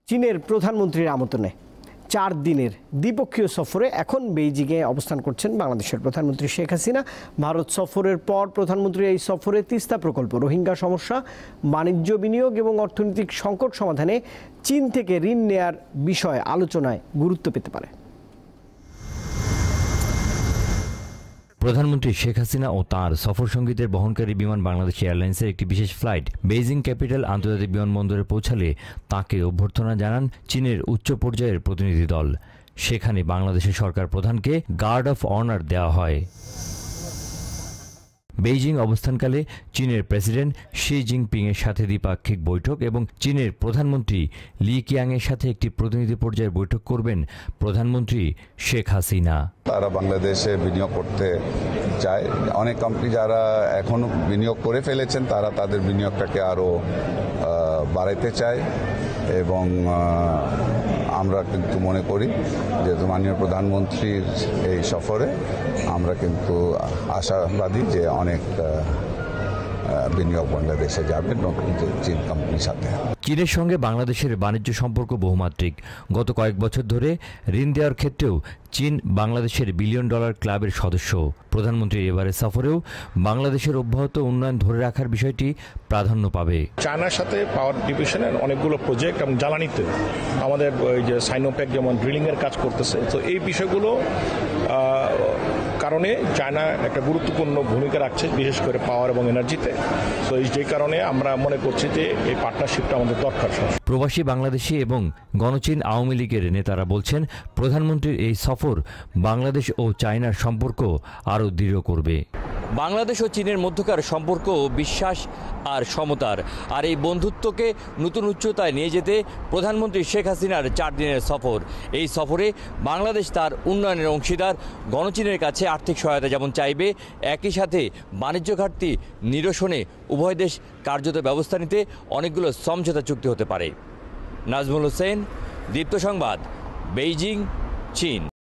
চীনের প্রধানমন্ত্রীর আমন্ত্রণে 4 দিনের দ্বিপক্ষীয় সফরে এখন বেইজিংয়ে অবস্থান করছেন বাংলাদেশের প্রধানমন্ত্রী শেখ হাসিনা। ভারত সফরের পর প্রধানমন্ত্রী এই সফরে তিস্তা প্রকল্প, রোহিঙ্গা সমস্যা, বাণিজ্য, বিনিয়োগ এবং অর্থনৈতিক সংকট সমাধানে চীন থেকে ঋণ নেয়ার বিষয় আলোচনায় গুরুত্ব পেতে পারে। প্রধানমন্ত্রী শেখ হাসিনা ও তাঁর সফরসঙ্গীদের বহনকারী বিমান বাংলাদেশ এয়ারলাইন্সের একটি বিশেষ ফ্লাইট বেইজিং ক্যাপিটাল আন্তর্জাতিক বিমানবন্দরে পৌঁছালে তাঁকে অভ্যর্থনা জানান চীনের উচ্চ পর্যায়ের প্রতিনিধি দল। সেখানে বাংলাদেশের সরকার প্রধানকে গার্ড অফ অনার দেওয়া হয়। বেইজিং অবস্থানকালে চীনের প্রেসিডেন্ট শি জিনপিং এর সাথে দ্বিপাক্ষিক বৈঠক এবং চীনের প্রধানমন্ত্রী লি কিয়াংয়ের সাথে একটি প্রতিনিধি পর্যায়ের বৈঠক করবেন প্রধানমন্ত্রী শেখ হাসিনা। তারা বাংলাদেশে বিনিয়োগ করতে চায়। অনেক কোম্পানি যারা এখনো বিনিয়োগ করে ফেলেছেন তারা তাদের বিনিয়োগটাকে আরও বাড়াইতে চায় এবং আমরা কিন্তু মনে করি যে মাননীয় প্রধানমন্ত্রীর এই সফরে আমরা কিন্তু আশাবাদী যে অনেক বিনিয়োগ বাংলাদেশে যাবে নতুন চীন কোম্পানির সাথে। চীনের সঙ্গে বাংলাদেশের বাণিজ্য সম্পর্ক বহুমাত্রিক। গত কয়েক বছর ধরে ঋণ দেওয়ার ক্ষেত্রেও চীন বাংলাদেশের বিলিয়ন ডলার ক্লাবের সদস্য। প্রধানমন্ত্রীর এবারের সফরেও বাংলাদেশের অব্যাহত উন্নয়ন ধরে রাখার বিষয়টি প্রাধান্য পাবে। চায়নার সাথে পাওয়ার ডিভিশনের অনেকগুলো প্রজেক্ট এবং জ্বালানিতে আমাদের ওই যে সাইনোপ্যাক যেমন ড্রিলিংয়ের কাজ করতেছে, তো এই বিষয়গুলো কারণে চায়না একটা গুরুত্বপূর্ণ ভূমিকা রাখছে, বিশেষ করে পাওয়ার এবং এনার্জিতে। তো যেই কারণে আমরা মনে করছি যে এই পার্টনারশিপটা আমাদের দরকার। প্রবাসী বাংলাদেশি এবং গণচীন আওয়ামী লীগের নেতারা বলছেন প্রধানমন্ত্রীর এই সফর বাংলাদেশ ও চায়নার সম্পর্ক আরও দৃঢ় করবে। বাংলাদেশ ও চীনের মধ্যকার সম্পর্ক বিশ্বাস আর সমতার, আর এই বন্ধুত্বকে নতুন উচ্চতায় নিয়ে যেতে প্রধানমন্ত্রী শেখ হাসিনার 4 দিনের সফর। এই সফরে বাংলাদেশ তার উন্নয়নের অংশীদার গণচীনের কাছে আর্থিক সহায়তা যেমন চাইবে, একই সাথে বাণিজ্য ঘাটতি নিরসনে উভয় দেশ কার্যত ব্যবস্থা নিতে অনেকগুলো সমঝোতা চুক্তি হতে পারে। নাজমুল হোসেন, দীপ্ত সংবাদ, বেইজিং, চীন।